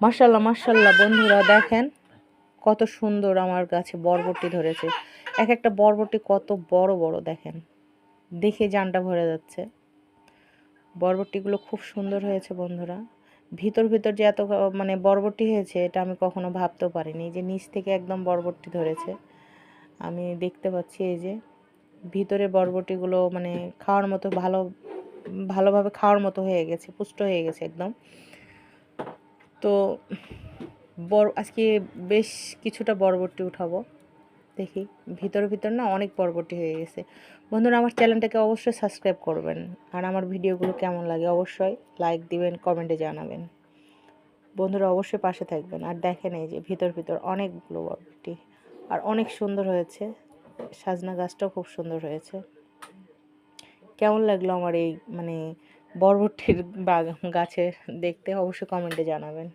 মাশাল্লাহ মাশাল্লাহ বন্ধুরা দেখেন কত সুন্দর আমার গাছে বরবটি ধরেছে। এক একটা বরবটি কত বড় বড় দেখেন, দেখে জানটা ভরে যাচ্ছে। বরবটিগুলো খুব সুন্দর হয়েছে বন্ধুরা। ভিতর ভিতর যে এত মানে বরবটি হয়েছে এটা আমি কখনো ভাবতেও পারিনি। যে নিচ থেকে একদম বরবটি ধরেছে আমি দেখতে পাচ্ছি। এই যে ভিতরে বরবটিগুলো মানে খাওয়ার মতো ভালোভাবে খাওয়ার মতো হয়ে গেছে, পুষ্ট হয়ে গেছে একদম। তো আজকে বেশ কিছুটা বরবটি উঠাবো, দেখি ভিতর ভিতর না অনেক বরবটি হয়ে গেছে। বন্ধুরা আমার চ্যানেলটাকে অবশ্যই সাবস্ক্রাইব করবেন, আর আমার ভিডিওগুলো কেমন লাগে অবশ্যই লাইক দিবেন, কমেন্টে জানাবেন। বন্ধুরা অবশ্যই পাশে থাকবেন। আর দেখেন এই যে ভিতর ভিতর অনেকগুলো বরবটি, আর অনেক সুন্দর হয়েছে। সাজনা গাছটাও খুব সুন্দর হয়েছে। কেমন লাগলো আমার এই মানে বরবটির গাছের দেখতে অবশ্যই কমেন্টে জানাবেন।